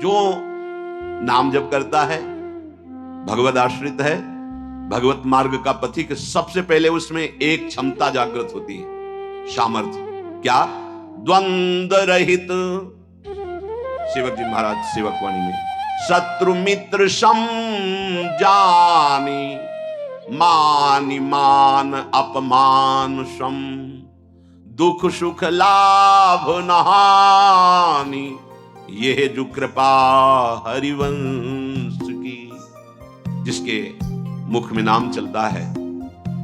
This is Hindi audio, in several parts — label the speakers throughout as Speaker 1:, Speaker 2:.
Speaker 1: जो नाम जप करता है, भगवद आश्रित है, भगवत मार्ग का पथिक, सबसे पहले उसमें एक क्षमता जागृत होती है, सामर्थ्य। क्या? द्वंद्व रहित। सेवक जी महाराज सेवक वाणी में, शत्रु मित्र सम जानी, मानि मान अपमान सम, दुख सुख लाभ नहानि, यह जो कृपा हरिवंश की। जिसके मुख में नाम चलता है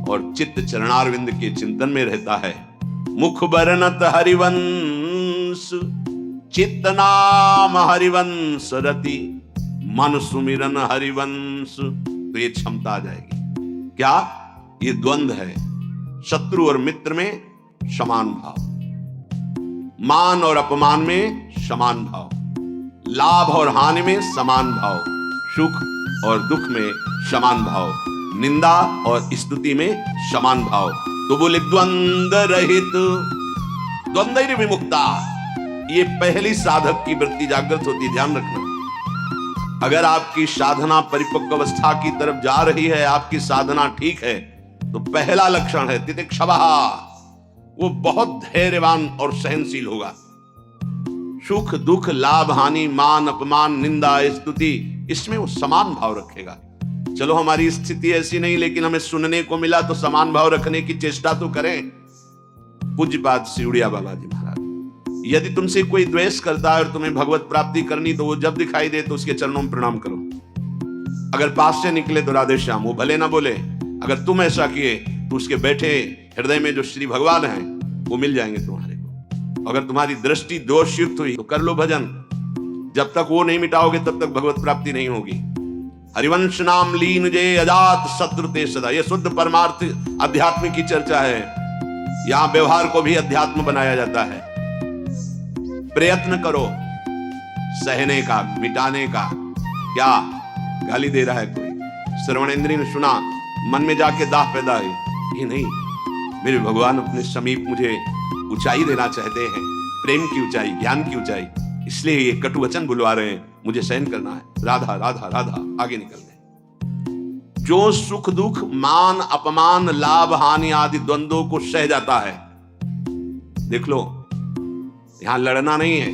Speaker 1: और चित्त चरणारविंद के चिंतन में रहता है, मुख बरनत हरिवंश, चित्त नाम हरिवंश रति, मन सुमिरन हरिवंश। तो ये क्षमता आ जाएगी। क्या? ये द्वंद्व है, शत्रु और मित्र में समान भाव, मान और अपमान में समान भाव, लाभ और हानि में समान भाव, सुख और दुख में समान भाव, निंदा और स्तुति में समान भाव। तो बोले द्वंद्व रहित, द्वंद्व विमुक्ता। ये पहली साधक की वृत्ति जागृत होती, ध्यान रखना। अगर आपकी साधना परिपक्व अवस्था की तरफ जा रही है, आपकी साधना ठीक है, तो पहला लक्षण है तितिक्षवा। वो बहुत धैर्यवान और सहनशील होगा। सुख दुख लाभ हानि मान अपमान निंदा स्तुति, इसमें वो समान भाव रखेगा। चलो हमारी स्थिति ऐसी नहीं, लेकिन हमें सुनने को मिला तो समान भाव रखने की चेष्टा तो करें। पूज्यपाद सिउड़िया बाबा जी महाराज, यदि तुमसे कोई द्वेष करता है और तुम्हें भगवत प्राप्ति करनी, तो वो जब दिखाई दे तो उसके चरणों में प्रणाम करो। अगर पास से निकले तो राधे श्याम, वो भले ना बोले। अगर तुम ऐसा किए तो उसके बैठे हृदय में जो श्री भगवान है वो मिल जाएंगे तुम्हारे को। अगर तुम्हारी दृष्टि दोषयुक्त हुई तो कर लो भजन। जब तक वो नहीं मिटाओगे तब तक भगवत प्राप्ति नहीं होगी। हरिवंश नाम लीन जे अजात शत्रु ते सदा, यह शुद्ध परमार्थ अध्यात्म की चर्चा है। यहां व्यवहार को भी अध्यात्म बनाया जाता है। प्रयत्न करो सहने का, मिटाने का। क्या गाली दे रहा है कोई, श्रवणेंद्रिय ने सुना, मन में जाके दाह पैदा हुई, ये नहीं, मेरे भगवान अपने समीप मुझे ऊंचाई देना चाहते हैं, प्रेम की ऊंचाई, ज्ञान की ऊंचाई, इसलिए ये कटु वचन बुलवा रहे हैं, मुझे सहन करना है। राधा राधा राधा, आगे निकल गए। जो सुख दुख मान अपमान लाभ हानि आदि द्वंद्वों को सह जाता है, देख लो, यहां लड़ना नहीं है,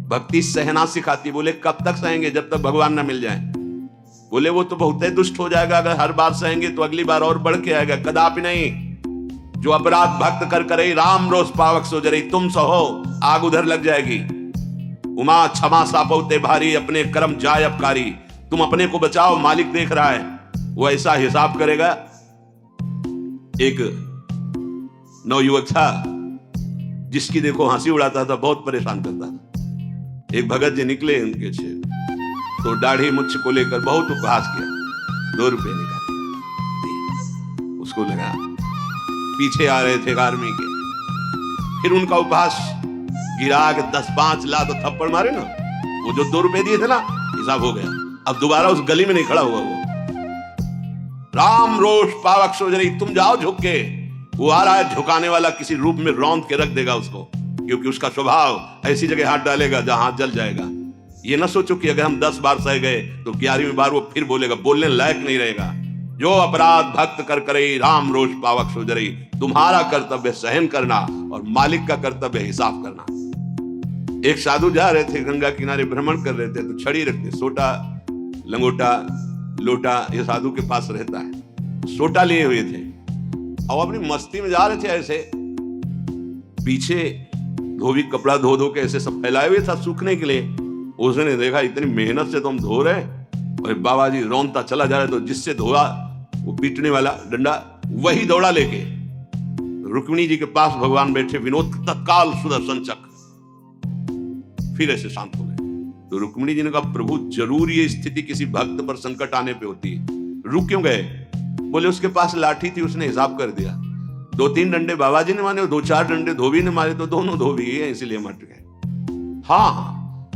Speaker 1: भक्ति सहना सिखाती। बोले कब तक सहेंगे? जब तक भगवान ना मिल जाए। बोले वो तो बहुत ही दुष्ट हो जाएगा, अगर हर बार सहेंगे तो अगली बार और बढ़ के आएगा। कदापि नहीं। जो अपराध भक्त कर करे राम रोष पावक सो जरे, तुम सहो आग उधर लग जाएगी। उमा क्षमा सापौते भारी, अपने कर्म जाय अपकारी। तुम अपने को बचाओ, मालिक देख रहा है, वो ऐसा हिसाब करेगा। एक नवयुवक था जिसकी देखो हंसी उड़ाता था, बहुत परेशान करता था। एक भगत जी निकले उनके से, तो दाढ़ी मुझ को लेकर बहुत उपहास किया। 2 रुपए निकाले, उसको लगा पीछे आ रहे थे आर्मी के। फिर उनका उपहास गिरा के 10-5 लात थप्पड़ मारे ना, वो जो 2 रुपए दिए थे ना, हिसाब हो गया। अब दोबारा उस गली में नहीं खड़ा हुआ वो। राम रोष पावक सोजरी, तुम जाओ झुक के। वो आ रहा है झुकाने वाला, किसी रूप में रौंद के रख देगा उसको, क्योंकि उसका स्वभाव ऐसी जगह हाथ डालेगा जहां हाथ जल जाएगा। ये ना सोचो कि अगर हम 10 बार सह गए तो 11वीं बार वो फिर बोलेगा, बोलने लायक नहीं रहेगा। जो अपराध भक्त कर करे राम रोष पावक सोजरी, तुम्हारा कर्तव्य सहन करना और मालिक का कर्तव्य हिसाब करना। एक साधु जा रहे थे, गंगा किनारे भ्रमण कर रहे थे, तो छड़ी रखते, सोटा लंगोटा लोटा ये साधु के पास रहता है, सोटा लिए हुए थे और अपनी मस्ती में जा रहे थे। ऐसे पीछे धोबी कपड़ा धो धो के ऐसे सब फैलाए हुए था सूखने के लिए। उसने देखा इतनी मेहनत से तो हम धो रहे, और बाबा जी रौंदता चला जा रहा, तो जिससे धोआ वो पीटने वाला डंडा वही दौड़ा लेके। रुक्मिणी जी के पास भगवान बैठे, विनोद तत्काल सुदर्शन चक्र, फिर ऐसे शांत हो गए। तो रुक्मिणी जी ने कहा, प्रभु जरूर ये स्थिति किसी भक्त पर संकट आने पे होती है, रुक क्यों गए? बोले उसके पास लाठी थी, उसने हिसाब कर दिया। 2-3 डंडे बाबा जी ने मारे, 2-4 डंडे धोबी ने मारे, तो दोनों धोबी है, इसीलिए मट गए। हाँ,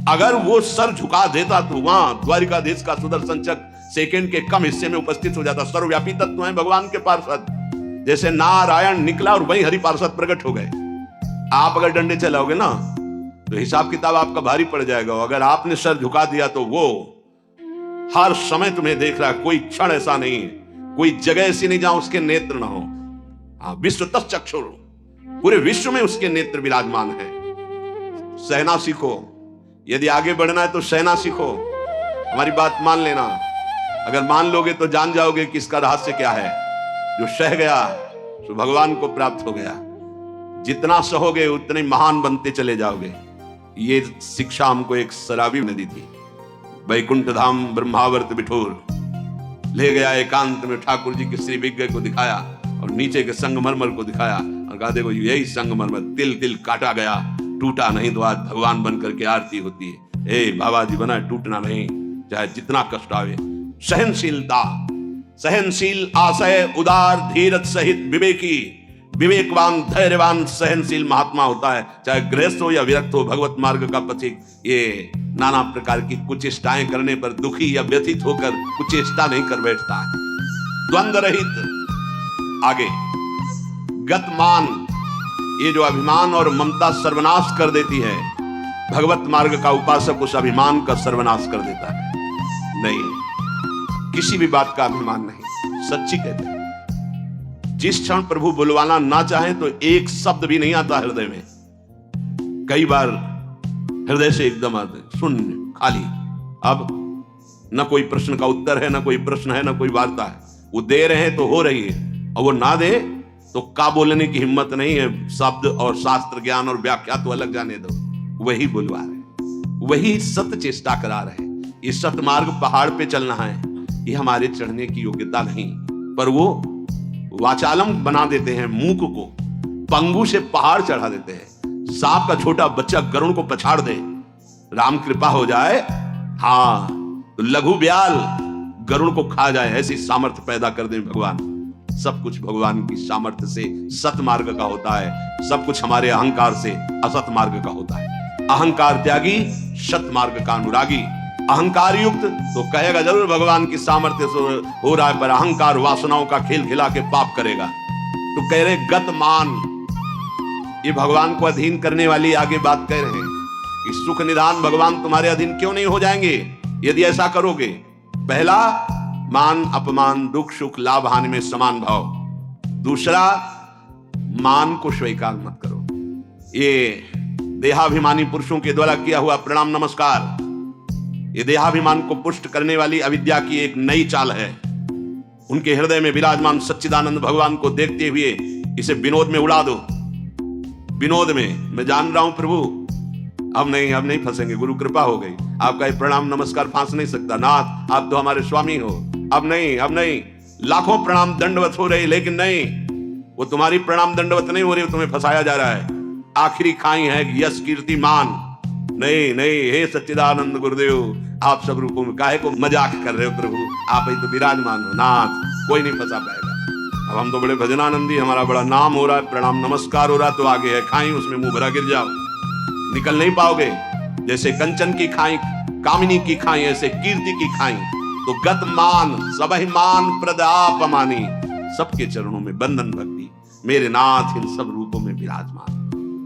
Speaker 1: अगर वो सर झुका देता तो वहां द्वारिकाधीश का सुदर्शन चक्र सेकंड के कम हिस्से में उपस्थित हो जाता। सर्वव्यापी तत्व है भगवान के पार्षद, जैसे नारायण निकला और वहीं हरि पार्षद प्रकट हो गए। आप अगर डंडे चलाओगे ना तो हिसाब किताब आपका भारी पड़ जाएगा। अगर आपने सर झुका दिया तो वो हर समय तुम्हें देख रहा है। कोई क्षण ऐसा नहीं है, कोई जगह ऐसी नहीं जहां उसके नेत्र ना हो। हाँ, विश्व तच्चक्षुर, पूरे विश्व में उसके नेत्र विराजमान है। सहना सीखो, यदि आगे बढ़ना है तो सहना सीखो। हमारी बात मान लेना, अगर मान लोगे तो जान जाओगे कि इसका रहस्य क्या है। जो सह गया तो भगवान को प्राप्त हो गया। जितना सहोगे उतने महान बनते चले जाओगे। ये शिक्षा हमको एक शराबी ने दी थी। वैकुंठ धाम ब्रह्मावर्त बिठोर ले गया, एकांत में ठाकुर जी के श्री विग्रह को दिखाया और नीचे के संगमरमर को दिखाया और कहा देखो यही संगमरमर तिल तिल काटा गया, टूटा नहीं तो आज भगवान बन करके आरती होती है। ए बाबा जी बना, टूटना नहीं, चाहे जितना कष्ट आवे। सहनशीलता, सहनशील, आशय, उदार, धीरज सहित विवेकी, विवेकवान, धैर्यवान, सहनशील महात्मा होता है। चाहे गृहस्थ हो या विरक्त हो, भगवत मार्ग का पथिक। ये नाना प्रकार की कुचेष्टाएं करने पर दुखी या व्यथित होकर कुचेष्टा नहीं कर बैठता है। द्वंद्व रहित। आगे गतमान, ये जो अभिमान और ममता सर्वनाश कर देती है, भगवत मार्ग का उपासक उस अभिमान का सर्वनाश कर देता है। नहीं, किसी भी बात का अभिमान नहीं। सच्ची कहते हैं, जिस क्षण प्रभु बुलवाना ना चाहे तो एक शब्द भी नहीं आता हृदय में। कई बार हृदय से एकदम आते शून्य, खाली। अब न कोई प्रश्न का उत्तर है, न कोई प्रश्न है, न कोई वार्ता है। वो दे रहे हैं तो हो रही है, और वो ना दे तो का बोलने की हिम्मत नहीं है। शब्द और शास्त्र ज्ञान और व्याख्या तो अलग जाने दो, वही बुलवा रहे, वही सत्य चेष्टा करा रहे। ये सत्य मार्ग पहाड़ पे चलना है, ये हमारे चढ़ने की योग्यता नहीं, पर वो वाचालम बना देते हैं। मूक को पंगु से पहाड़ चढ़ा देते हैं। सांप का छोटा बच्चा गरुड़ को पछाड़ दे, राम कृपा हो जाए, हाँ तो लघु ब्याल गरुड़ को खा जाए, ऐसी सामर्थ्य पैदा कर दे भगवान। सब कुछ भगवान की सामर्थ्य से सत मार्ग का होता है, सब कुछ हमारे अहंकार से असत मार्ग का होता है। अहंकार त्यागी, सत मार्ग का अनुरागी। अहंकार युक्त तो कहेगा जरूर भगवान की सामर्थ्य से हो रहा है, पर अहंकार वासनाओं का खेल खिला के पाप करेगा। तो कह रहे गतमान, ये भगवान को अधीन करने वाली आगे बात कह रहे हैं कि सुख निदान भगवान तुम्हारे अधीन क्यों नहीं हो जाएंगे यदि ऐसा करोगे। पहला, मान अपमान, दुख सुख, लाभ हानि में समान भाव। दूसरा, मान को स्वीकार मत करो। ये देहाभिमानी पुरुषों के द्वारा किया हुआ प्रणाम नमस्कार, ये देहाभिमान को पुष्ट करने वाली अविद्या की एक नई चाल है। उनके हृदय में विराजमान सच्चिदानंद भगवान को देखते हुए इसे विनोद में उड़ा दो। विनोद में, मैं जान रहा हूं प्रभु, अब नहीं फंसेंगे, गुरु कृपा हो गई, आपका ये प्रणाम नमस्कार फांस नहीं सकता, नाथ आप तो हमारे स्वामी हो। अब नहीं, लाखों प्रणाम दंडवत हो रही, लेकिन नहीं, वो तुम्हारी प्रणाम दंडवत नहीं हो रही, तुम्हें फंसाया जा रहा है। आखिरी खाई है यश कीर्ति मान। नहीं, हे सच्चिदानंद गुरुदेव, आप सब रूपों में काहे को मजाक कर रहे हो प्रभु, आप ही तो विराजमान हो, नाथ कोई नहीं फंसा पाएगा। अब हम तो बड़े भजनानंदी, हमारा बड़ा नाम हो रहा है, प्रणाम नमस्कार हो रहा है, तो आगे है खाई, उसमें मुंह भरा गिर जाओ, निकल नहीं पाओगे। जैसे कंचन की खाई, कामिनी की खाई, ऐसे कीर्ति की खाई। तो गत मान, सबहि मान प्रदापमानी, सबके चरणों में बंधन भक्ति, मेरे नाथ इन सब रूपों में विराजमान।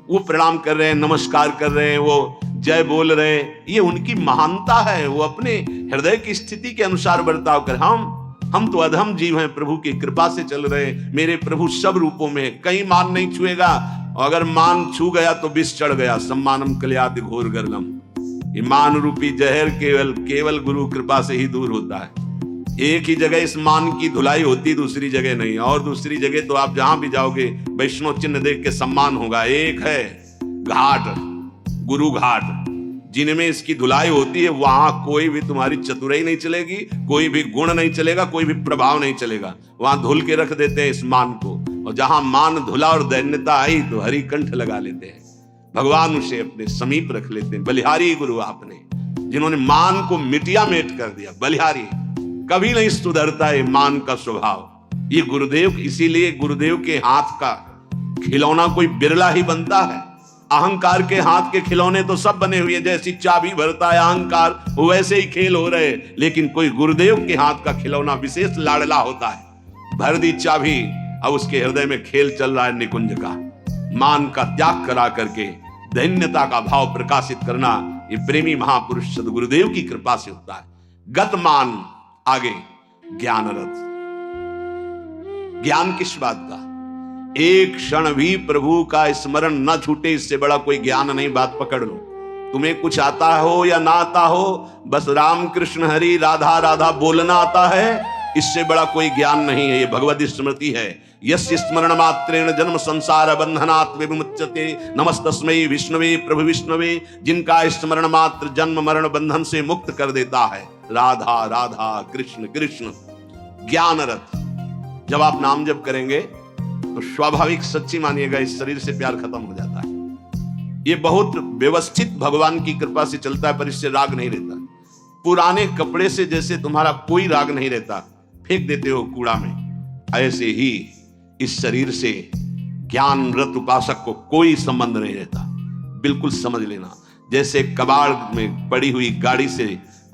Speaker 1: वो प्रणाम कर रहे हैं, नमस्कार कर रहे हैं, वो जय बोल रहे, ये उनकी महानता है। वो अपने हृदय की स्थिति के अनुसार बर्ताव कर। हम तो अधम जीव हैं, प्रभु की कृपा से चल रहे। मेरे प्रभु सब रूपों में, कहीं मान नहीं छुएगा, और अगर मान छू गया तो विष चढ़ गया। सम्मानम कल्याति घोर गर्गम, ये मान रूपी जहर केवल गुरु कृपा से ही दूर होता है। एक ही जगह इस मान की धुलाई होती, दूसरी जगह नहीं। और दूसरी जगह तो आप जहां भी जाओगे वैष्णव चिन्ह देख के सम्मान होगा। एक है घाट, गुरु घाट, जिनमें इसकी धुलाई होती है, वहां कोई भी तुम्हारी चतुराई नहीं चलेगी, कोई भी गुण नहीं चलेगा, कोई भी प्रभाव नहीं चलेगा। वहां धुल के रख देते हैं इस मान को, और जहां मान धुला और दैन्यता आई तो हरि कंठ लगा लेते हैं, भगवान उसे अपने समीप रख लेते हैं। बलिहारी गुरु आपने, जिन्होंने मान को मिटिया मेट कर दिया। बलिहारी कभी नहीं सुधरता है मान का स्वभाव। ये गुरुदेव, इसीलिए गुरुदेव के हाथ का खिलौना कोई बिरला ही बनता है। अहंकार के हाथ के खिलौने तो सब बने हुए, जैसी चाबी भरता है अहंकार, वैसे ही खेल हो रहे, लेकिन कोई गुरुदेव के हाथ का खिलौना विशेष लाडला होता है। भर दी चाबी, अब उसके हृदय में खेल चल रहा है निकुंज का। मान का त्याग करा करके दैन्यता का भाव प्रकाशित करना ये प्रेमी महापुरुष सद्गुरुदेव की कृपा से होता है। गतमान, आगे ज्ञान रथ। ज्ञान किस बात का? एक क्षण भी प्रभु का स्मरण न छूटे, इससे बड़ा कोई ज्ञान नहीं। बात पकड़ लो। तुम्हें कुछ आता हो या ना आता हो, बस राम कृष्ण हरि राधा राधा बोलना आता है, इससे बड़ा कोई ज्ञान नहीं है। ये भगवत स्मृति है। यस्य स्मरण मात्रेण जन्म संसार बंधनात् विमुच्यते नमस्तस्मै विष्णवे प्रभु विष्णवे। जिनका स्मरण मात्र जन्म मरण बंधन से मुक्त कर देता है। राधा राधा कृष्ण कृष्ण। ज्ञान रथ। जब आप नाम जप करेंगे तो स्वाभाविक, सच्ची मानिएगा, इस शरीर से प्यार खत्म हो जाता है। ये बहुत व्यवस्थित भगवान की कृपा से चलता है, पर इससे राग नहीं रहता। पुराने कपड़े से जैसे तुम्हारा कोई राग नहीं रहता, फेंक देते हो कूड़ा में, ऐसे ही इस शरीर से ज्ञान रत उपासक को कोई संबंध नहीं रहता। बिल्कुल समझ लेना। जैसे कबाड़ में पड़ी हुई गाड़ी से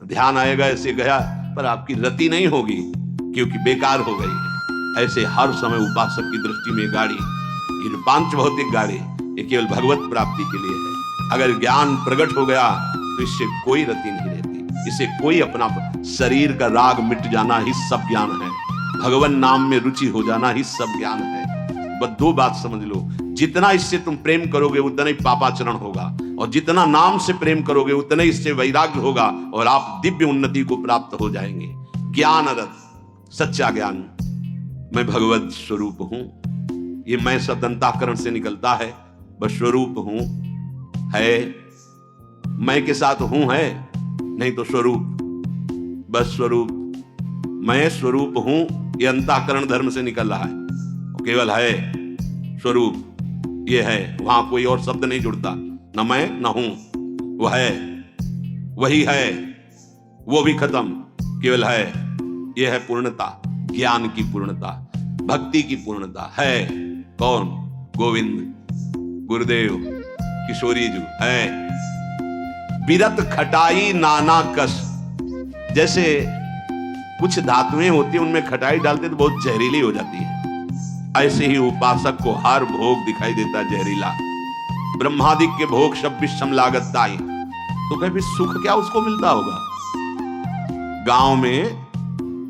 Speaker 1: ध्यान आएगा ऐसे गया, पर आपकी रति नहीं होगी क्योंकि बेकार हो गई है। ऐसे हर समय उपासक की दृष्टि में गाड़ी, ये पांच भौतिक गाड़ी, ये केवल भगवत प्राप्ति के लिए है। अगर ज्ञान प्रकट हो गया तो इससे कोई रति नहीं रहती, इससे कोई अपना शरीर का राग मिट जाना ही सब ज्ञान है। भगवान नाम में रुचि हो जाना ही सब ज्ञान है। बस दो बात समझ लो, जितना इससे तुम प्रेम करोगे उतना ही पापाचरण होगा, और जितना नाम से प्रेम करोगे उतना ही इससे वैराग्य होगा और आप दिव्य उन्नति को प्राप्त हो जाएंगे। ज्ञान रथ, सच्चा ज्ञान। मैं भगवत स्वरूप हूं, ये मैं शब्द अंतःकरण से निकलता है। बस स्वरूप हूं है, मैं के साथ हूं है नहीं तो स्वरूप, बस स्वरूप। मैं स्वरूप हूं, ये अंतःकरण धर्म से निकल रहा है, केवल है स्वरूप, ये है। वहां कोई और शब्द नहीं जुड़ता, न मैं न हूं, वह है, वही है, वो भी खत्म, केवल है। यह है पूर्णता, ज्ञान की पूर्णता, भक्ति की पूर्णता है। कौन? गोविंद, गुरुदेव, किशोरी जी है। विरत खटाई नाना कस। जैसे कुछ धातुएं होती हैं, उनमें खटाई डालते तो बहुत जहरीली हो जाती है, ऐसे ही उपासक को हर भोग दिखाई देता जहरीला। ब्रह्मादिक के भोग सब विषम लागत ताई। तो कभी सुख क्या उसको मिलता होगा? गांव में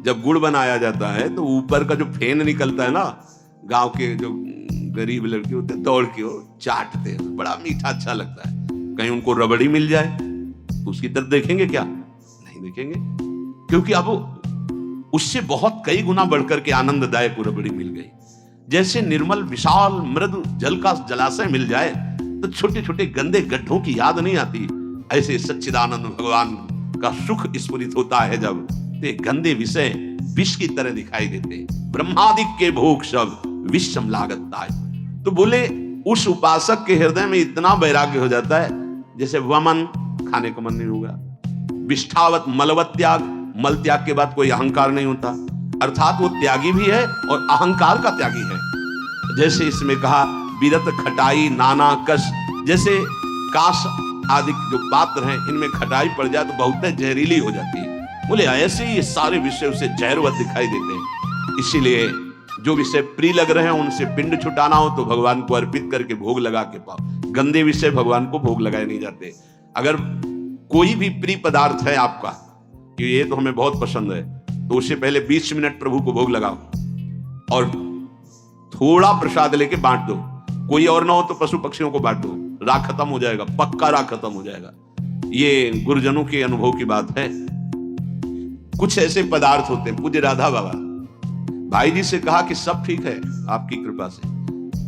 Speaker 1: जब गुड़ बनाया जाता है तो ऊपर का जो फेन निकलता है ना, गांव के जो गरीब लड़के होते हैं दौड़ के वो चाटते हैं, बड़ा मीठा अच्छा लगता है। कहीं उनको रबड़ी मिल जाए तो उसकी तरफ देखेंगे क्या? नहीं देखेंगे, क्योंकि अब उससे बहुत कई गुना बढ़कर के आनंददायक रबड़ी मिल गई। जैसे निर्मल विशाल मृदु जल का जलाशय मिल जाए तो छोटे छोटे गंदे गड्ढों की याद नहीं आती, ऐसे सच्चिदानंद भगवान का सुख स्फुरित होता है जब ते गंदे विषय विष की तरह दिखाई देते। ब्रह्मादिक के भोग सब विषम लागत ताय। तो बोले उस उपासक के हृदय में इतना वैराग्य हो जाता है, जैसे वमन, खाने का मन नहीं होगा, विष्ठावत मलवत त्याग, मल त्याग के बाद कोई अहंकार नहीं होता, अर्थात वो त्यागी भी है और अहंकार का त्यागी है। जैसे इसमें कहा विरत खटाई नाना कस, जैसे काश आदि जो पात्र हैं इनमें खटाई पड़ जाए तो बहुत जहरीली हो जाती है। बोले ऐसे ही ये सारे विषय उसे जहरवत दिखाई देते हैं। इसीलिए जो विषय प्रिय लग रहे हैं उनसे पिंड छुटाना हो तो भगवान को अर्पित करके भोग लगा के पाओ। गंदे विषय भगवान को भोग लगाए नहीं जाते। अगर कोई भी प्रिय पदार्थ है आपका कि ये तो हमें बहुत पसंद है, तो उससे पहले 20 मिनट प्रभु को भोग लगाओ और थोड़ा प्रसाद लेके बांट दो। कोई और ना हो तो पशु पक्षियों को बांट दो, राग खत्म हो जाएगा, पक्का राग खत्म हो जाएगा। ये गुरुजनों के अनुभव की बात है। कुछ ऐसे पदार्थ होते हैं, पूज्य राधा बाबा भाई जी से कहा कि सब ठीक है आपकी कृपा से,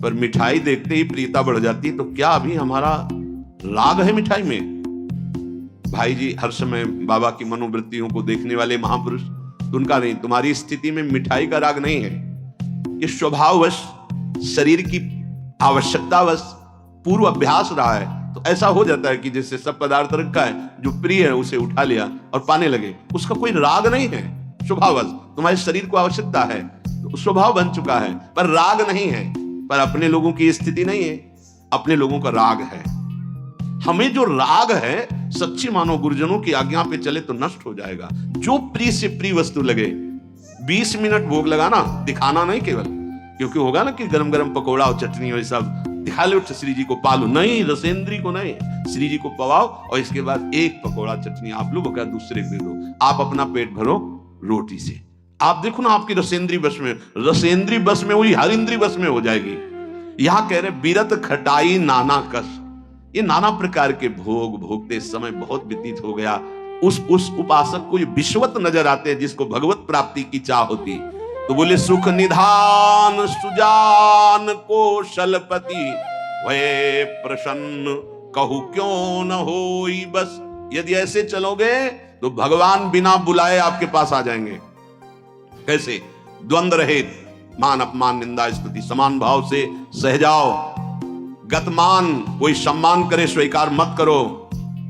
Speaker 1: पर मिठाई देखते ही प्रियता बढ़ जाती है, तो क्या अभी हमारा राग है मिठाई में? भाई जी हर समय बाबा की मनोवृत्तियों को देखने वाले महापुरुष, तो उनका नहीं, तुम्हारी स्थिति में मिठाई का राग नहीं है, ये स्वभाववश शरीर की आवश्यकतावश पूर्व अभ्यास रहा है। तो ऐसा हो जाता है कि जैसे सब पदार्थ रखा है, जो प्रिय है उसे उठा लिया और पाने लगे, उसका कोई राग नहीं है, स्वभाववश। तुम्हारे शरीर को आवश्यकता है तो स्वभाव बन चुका है, पर राग नहीं है। पर अपने लोगों की स्थिति नहीं है, अपने लोगों का राग है। हमें जो राग है, सच्ची मानो गुरुजनों की आज्ञा पे चले तो नष्ट हो जाएगा। जो प्रिय से प्रिय वस्तु लगे 20 मिनट भोग लगाना, दिखाना नहीं केवल, क्योंकि होगा ना कि गरम गरम पकौड़ा और चटनी और सब दिखा लो श्री जी को पालो, नहीं रसेंद्री को नहीं, श्री जी को पवाओ और इसके बाद एक पकौड़ा चटनी आप लो, बका दूसरे को दे दो, आप अपना पेट भरो रोटी से। आप देखो ना आपकी रसेंद्री बस में, रसेंद्री बस में हुई, हर इंद्री बस में हो जाएगी। यहां कह रहे बिरत खटाई नाना कस, ये नाना प्रकार के भोग भोगते समय बहुत व्यतीत हो गया। उस उपासक को ये विश्वत नजर आते हैं जिसको भगवत प्राप्ति की चाह होती। तो बोले सुख निधान सुजान कौशलपति वे प्रसन्न कहू क्यों न होई बस। यदि ऐसे चलोगे तो भगवान बिना बुलाए आपके पास आ जाएंगे। कैसे? द्वंद्व रहित, मान अपमान निंदा स्तुति समान भाव से सह जाओ। गतमान, कोई सम्मान करे स्वीकार मत करो,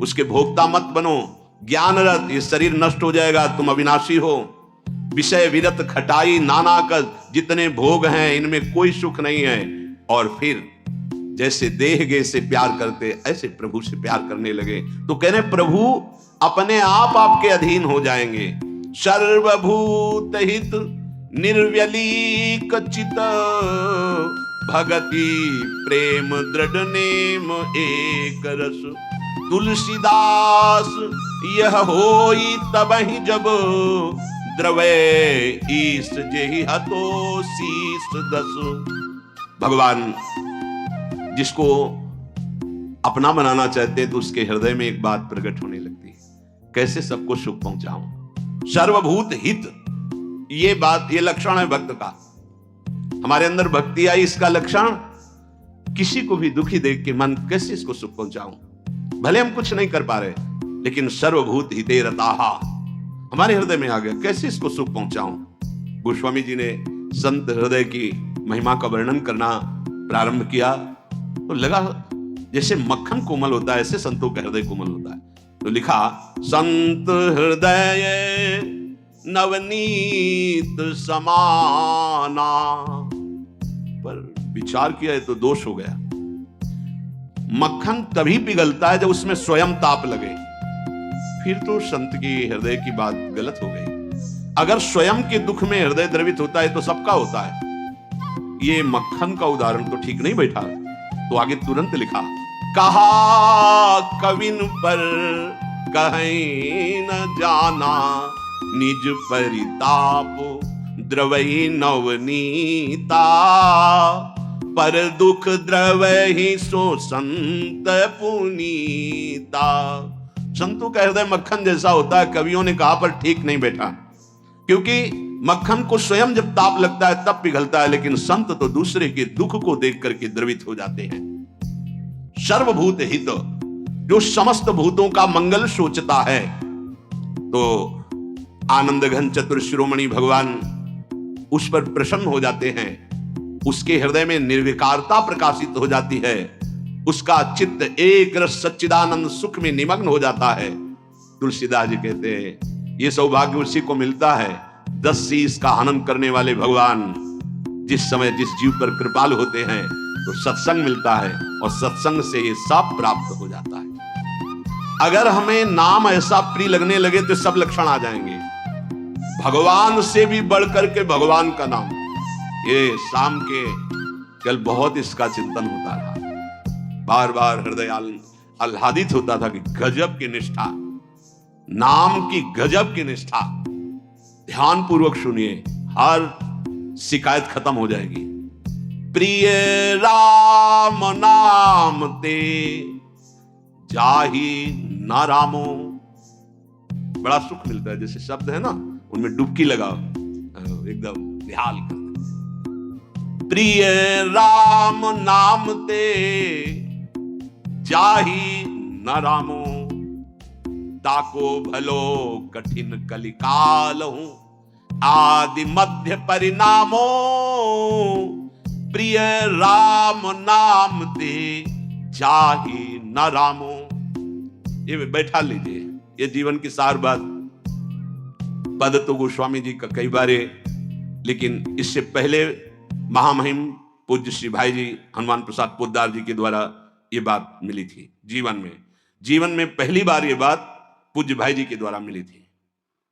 Speaker 1: उसके भोक्ता मत बनो। ज्ञान रत, ये शरीर नष्ट हो जाएगा, तुम अविनाशी हो। विषय विरत खटाई नाना कस, जितने भोग हैं इनमें कोई सुख नहीं है। और फिर जैसे देह गे से प्यार करते ऐसे प्रभु से प्यार करने लगे। तो कह रहे प्रभु अपने आप आपके अधीन हो जाएंगे। सर्वभूत हित निर्व्यलीक चित भगति प्रेम दृढ़ नेम एक रस। तुलसीदास यह होई तबहि जब द्रवे ईस जेहि हतो शीस दस। भगवान जिसको अपना बनाना चाहते हैं तो उसके हृदय में एक बात प्रकट होने लगती है, कैसे सबको सुख पहुंचाऊं। सर्वभूत हित, ये बात, ये लक्षण है भक्त का। हमारे अंदर भक्ति आई, इसका लक्षण किसी को भी दुखी देख के मन कैसे इसको सुख पहुंचाऊं। भले हम कुछ नहीं कर पा रहे, लेकिन सर्वभूत हिते रताहा हमारे हृदय में आ गया, कैसे इसको सुख पहुंचाऊं। गोस्वामी जी ने संत हृदय की महिमा का वर्णन करना प्रारंभ किया तो लगा जैसे मक्खन कोमल होता है ऐसे संतों का हृदय कोमल होता है। तो लिखा संत हृदय नवनीत समाना, पर विचार किया है तो दोष हो गया। मक्खन तभी पिघलता है जब उसमें स्वयं ताप लगे, फिर तो संत की हृदय की बात गलत हो गई। अगर स्वयं के दुख में हृदय द्रवित होता है तो सबका होता है। ये मक्खन का उदाहरण तो ठीक नहीं बैठा। तो आगे तुरंत लिखा कहा कविन पर कहीं न जाना निज परिताप द्रवई नवनीता। पर दुख द्रवहि सो संत पुनीता। संतों का हृदय मक्खन जैसा होता है, कवियों ने कहा, पर ठीक नहीं बैठा। क्योंकि मक्खन को स्वयं जब ताप लगता है तब पिघलता है, लेकिन संत तो दूसरे के दुख को देख करके द्रवित हो जाते हैं। सर्वभूत हित, जो समस्त भूतों का मंगल सोचता है। तो आनंद घन चतुर शिरोमणि भगवान उस पर प्रसन्न हो जाते हैं, उसके हृदय में निर्विकारता प्रकाशित हो जाती है, उसका चित्त एक रस सच्चिदानंद सुख में निमग्न हो जाता है। तुलसीदास जी कहते हैं ये सौभाग्य उसी को मिलता है 10 शीश का हनन करने वाले भगवान जिस समय जिस जीव पर कृपालु होते हैं तो सत्संग मिलता है, और सत्संग से ये सब प्राप्त हो जाता है। अगर हमें नाम ऐसा प्रिय लगने लगे तो सब लक्षण आ जाएंगे। भगवान से भी बढ़कर के भगवान का नाम। ये शाम के कल बहुत इसका चिंतन होता रहा, बार बार हृदय आह्लादित होता था कि गजब की निष्ठा, नाम की गजब की निष्ठा। ध्यान पूर्वक सुनिए, हर शिकायत खत्म हो जाएगी। प्रिय राम नाम ते जाहि न रामो। बड़ा सुख मिलता है, जैसे शब्द है ना उनमें डुबकी लगाओ, एकदम निहाल कर। प्रिय राम नाम ते जाहि न रामो। ताको भलो कठिन कलिकाल हूं आदि मध्य परिणामो। प्रिय राम नाम ते जाहि न रामो। ये बैठा लीजिए, ये जीवन की सार बात। पद तो गोस्वामी जी का कई बार, लेकिन इससे पहले महामहिम पूज्य श्री भाई जी हनुमान प्रसाद पोद्दार जी के द्वारा ये बात मिली थी। जीवन में पहली बार ये बात पूज्य भाई जी के द्वारा मिली थी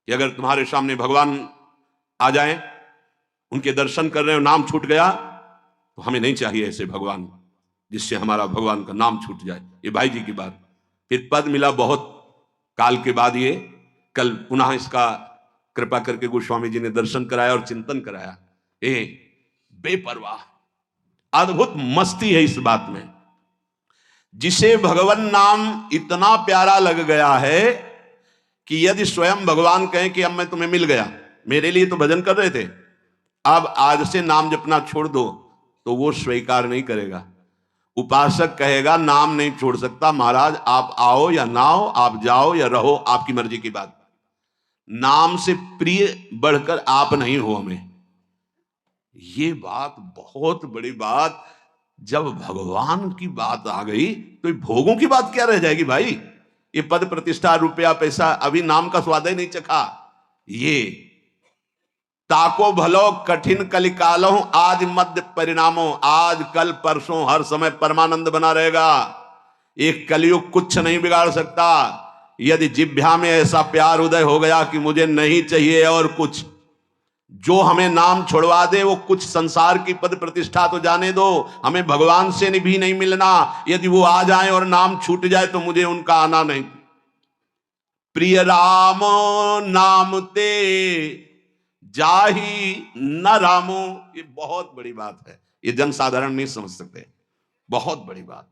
Speaker 1: कि अगर तुम्हारे सामने भगवान आ जाए, उनके दर्शन कर रहे हो, नाम छूट गया, तो हमें नहीं चाहिए ऐसे भगवान। जिससे हमारा भगवान का नाम छूट जाए। ये भाई जी की बात। फिर पद मिला बहुत काल के बाद, ये कल पुनः इसका कृपा करके गोस्वामी जी ने दर्शन कराया और चिंतन कराया। ए बेपरवाह, अद्भुत मस्ती है इस बात में। जिसे भगवान नाम इतना प्यारा लग गया है कि यदि स्वयं भगवान कहें कि अब मैं तुम्हें मिल गया, मेरे लिए तो भजन कर रहे थे, अब आज से नाम जपना छोड़ दो, तो वो स्वीकार नहीं करेगा। उपासक कहेगा नाम नहीं छोड़ सकता महाराज, आप आओ या ना आओ, आप जाओ या रहो, आपकी मर्जी की बात। नाम से प्रिय बढ़कर आप नहीं हो हमें। ये बात बहुत बड़ी बात। जब भगवान की बात आ गई तो ये भोगों की बात क्या रह जाएगी भाई। ये पद प्रतिष्ठा रुपया पैसा, अभी नाम का स्वाद ही नहीं चखा। ये ताको भलो कठिन कलिकालो आज मध्य परिणामो, आज कल परसों हर समय परमानंद बना रहेगा। एक कलयुग कुछ नहीं बिगाड़ सकता। यदि जिह्वा में ऐसा प्यार उदय हो गया कि मुझे नहीं चाहिए और कुछ, जो हमें नाम छुड़वा दे वो कुछ संसार की पद प्रतिष्ठा तो जाने दो, हमें भगवान से भी नहीं मिलना। यदि वो आ जाए और नाम छूट जाए तो मुझे उनका आना नहीं। प्रिय राम नाम ते जाही न रामो, ये बहुत बड़ी बात है। ये जनसाधारण नहीं समझ सकते, बहुत बड़ी बात।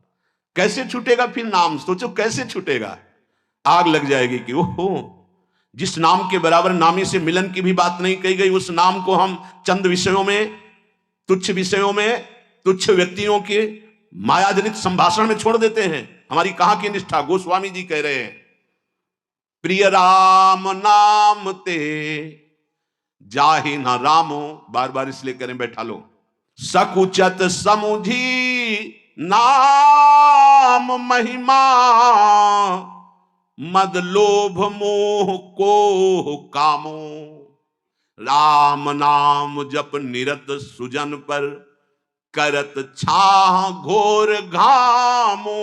Speaker 1: कैसे छूटेगा फिर नाम, सोचो कैसे छूटेगा। आग लग जाएगी कि ओहो, जिस नाम के बराबर नामी से मिलन की भी बात नहीं कही गई, उस नाम को हम चंद विषयों में, तुच्छ विषयों में, तुच्छ व्यक्तियों के मायाजनित संभाषण में छोड़ देते हैं। हमारी कहां की निष्ठा। गोस्वामी जी कह रहे हैं प्रिय राम नाम ते जाहि न रामो, बार बार इसलिए करें बैठा लो। सकुचत समुझी नाम महिमा, मद लोभ मोह को कामो, राम नाम जप निरत सुजन पर, करत छाह घोर घामो,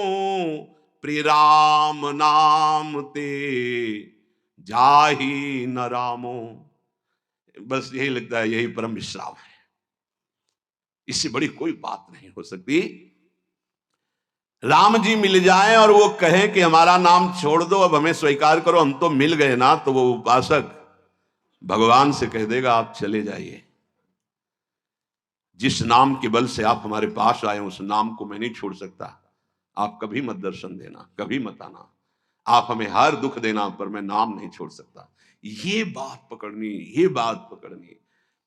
Speaker 1: प्रिय राम नाम ते जाहि न रामो। बस यही लगता है, यही परम विश्राम है। इससे बड़ी कोई बात नहीं हो सकती। राम जी मिल जाएं और वो कहें कि हमारा नाम छोड़ दो, अब हमें स्वीकार करो, हम तो मिल गए ना, तो वो उपासक भगवान से कह देगा आप चले जाइए। जिस नाम के बल से आप हमारे पास आए उस नाम को मैं नहीं छोड़ सकता। आप कभी मत दर्शन देना, कभी मत आना, आप हमें हर दुख देना, पर मैं नाम नहीं छोड़ सकता। ये बात पकड़नी, ये बात पकड़नी।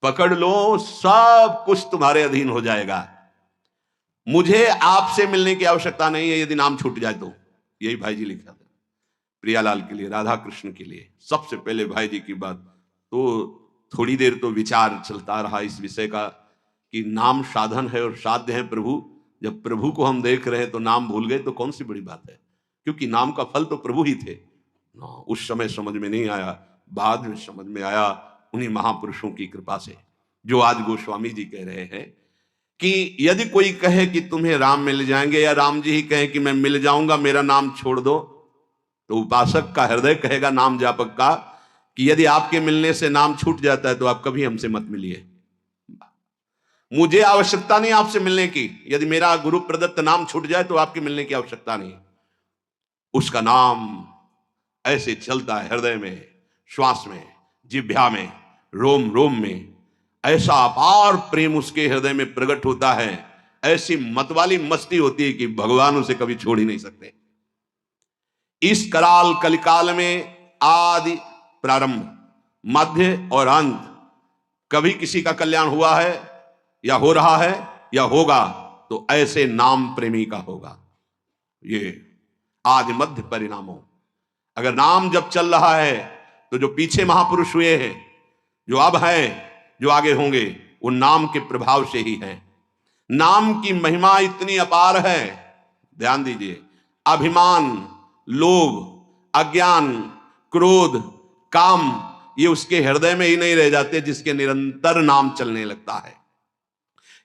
Speaker 1: पकड़ लो, सब कुछ तुम्हारे अधीन हो जाएगा। मुझे आपसे मिलने की आवश्यकता नहीं है यदि नाम छूट जाए तो। यही भाई जी लिखा था प्रियालाल के लिए, राधा कृष्ण के लिए। सबसे पहले भाई जी की बात तो थोड़ी देर तो विचार चलता रहा इस विषय का कि नाम साधन है और साध्य है प्रभु। जब प्रभु को हम देख रहे हैं तो नाम भूल गए तो कौन सी बड़ी बात है, क्योंकि नाम का फल तो प्रभु ही थे ना। उस समय समझ में नहीं आया, बाद में समझ में आया उन्हीं महापुरुषों की कृपा से, जो आज गोस्वामी जी कह रहे हैं कि यदि कोई कहे कि तुम्हें राम मिल जाएंगे, या राम जी ही कहें कि मैं मिल जाऊंगा, मेरा नाम छोड़ दो, तो उपासक का हृदय कहेगा, नाम जापक का, कि यदि आपके मिलने से नाम छूट जाता है तो आप कभी हमसे मत मिलिए। मुझे आवश्यकता नहीं आपसे मिलने की। यदि मेरा गुरु प्रदत्त नाम छूट जाए तो आपके मिलने की आवश्यकता नहीं। उसका नाम ऐसे चलता है हृदय में, श्वास में, जिह्वा में, रोम रोम में। ऐसा अपार प्रेम उसके हृदय में प्रकट होता है, ऐसी मतवाली मस्ती होती है कि भगवान उसे कभी छोड़ ही नहीं सकते। इस कराल कलिकाल में आदि प्रारंभ, मध्य और अंत, कभी किसी का कल्याण हुआ है या हो रहा है या होगा तो ऐसे नाम प्रेमी का होगा। ये आदि मध्य परिणामों। अगर नाम जब चल रहा है तो जो पीछे महापुरुष हुए हैं, जो अब हैं, जो आगे होंगे, वो नाम के प्रभाव से ही है। नाम की महिमा इतनी अपार है, ध्यान दीजिए। अभिमान, लोभ, अज्ञान, क्रोध, काम, ये उसके हृदय में ही नहीं रह जाते जिसके निरंतर नाम चलने लगता है।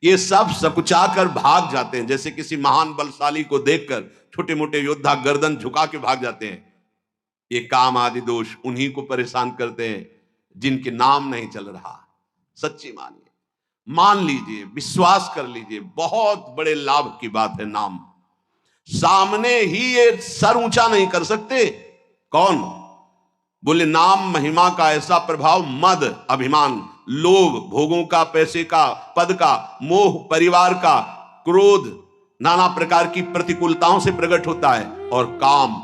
Speaker 1: ये सब सकुचा कर भाग जाते हैं। जैसे किसी महान बलशाली को देखकर छोटे मोटे योद्धा गर्दन झुका के भाग जाते हैं। ये काम आदि दोष उन्हीं को परेशान करते हैं जिनके नाम नहीं चल रहा। सच्ची मानिए, मान लीजिए, विश्वास कर लीजिए, बहुत बड़े लाभ की बात है नाम। सामने ही ये सर ऊंचा नहीं कर सकते। कौन? बोले नाम महिमा का ऐसा प्रभाव, मद अभिमान, लोभ भोगों का, पैसे का, पद का, मोह परिवार का, क्रोध नाना प्रकार की प्रतिकूलताओं से प्रकट होता है, और काम,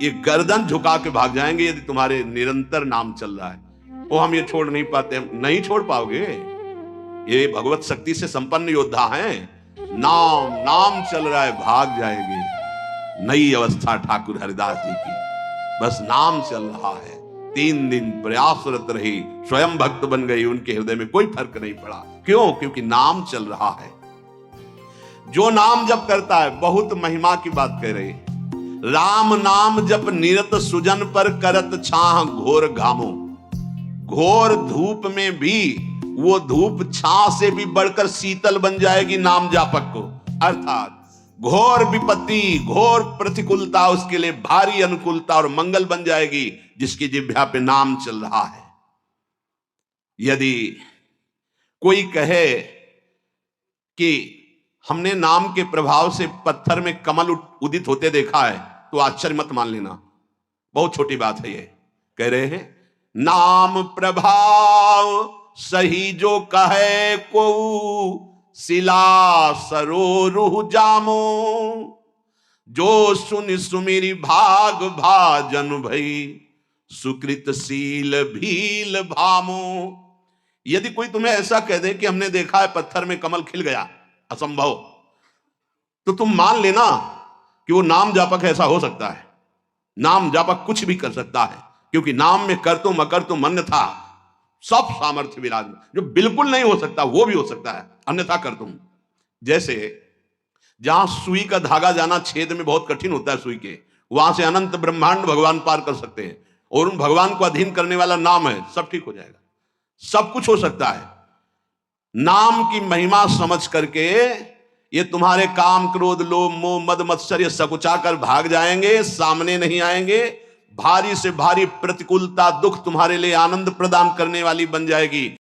Speaker 1: ये गर्दन झुका के भाग जाएंगे यदि तुम्हारे निरंतर नाम चल रहा है। वो हम ये छोड़ नहीं पाते, नहीं छोड़ पाओगे। ये भगवत शक्ति से संपन्न योद्धा हैं। नाम नाम चल रहा है, भाग जाएंगे। नई अवस्था ठाकुर हरिदास जी की, बस नाम चल रहा है। 3 दिन प्रयासरत रही, स्वयं भक्त बन गई, उनके हृदय में कोई फर्क नहीं पड़ा। क्यों? क्योंकि नाम चल रहा है। जो नाम जप करता है, बहुत महिमा की बात कह रही, राम नाम जप निरत सुजन पर करत छाह घोर घामो। घोर धूप में भी वो धूप छाह से भी बढ़कर शीतल बन जाएगी नाम जापक को। अर्थात घोर विपत्ति, घोर प्रतिकूलता उसके लिए भारी अनुकूलता और मंगल बन जाएगी, जिसकी जिह्वा पे नाम चल रहा है। यदि कोई कहे कि हमने नाम के प्रभाव से पत्थर में कमल उदित होते देखा है, तो आश्चर्य मत मान लेना, बहुत छोटी बात है ये। कह रहे हैं नाम प्रभाव सही जो कहे को, शिला सरोरुह जामो। जो सुन सुमिरी भाग भाजन भई, सुकृत शील भील भामो। यदि कोई तुम्हें ऐसा कह दे कि हमने देखा है पत्थर में कमल खिल गया, असंभव, तो तुम मान लेना कि वो नाम जापक ऐसा हो सकता है। नाम जापक कुछ भी कर सकता है, क्योंकि नाम में कर तुम अकर तुम अन्यथा सब सामर्थ्य विराजमान। जो बिल्कुल नहीं हो सकता वो भी हो सकता है, अन्यथा कर तुम। जैसे जहां सुई का धागा जाना छेद में बहुत कठिन होता है सुई के, वहां से अनंत ब्रह्मांड भगवान पार कर सकते हैं, और उन भगवान को अधीन करने वाला नाम है, सब ठीक हो जाएगा। सब कुछ हो सकता है। नाम की महिमा समझ करके ये तुम्हारे काम क्रोध लोभ मोह मद मत्सर्य सकुचा कर भाग जाएंगे, सामने नहीं आएंगे। भारी से भारी प्रतिकूलता दुख तुम्हारे लिए आनंद प्रदान करने वाली बन जाएगी।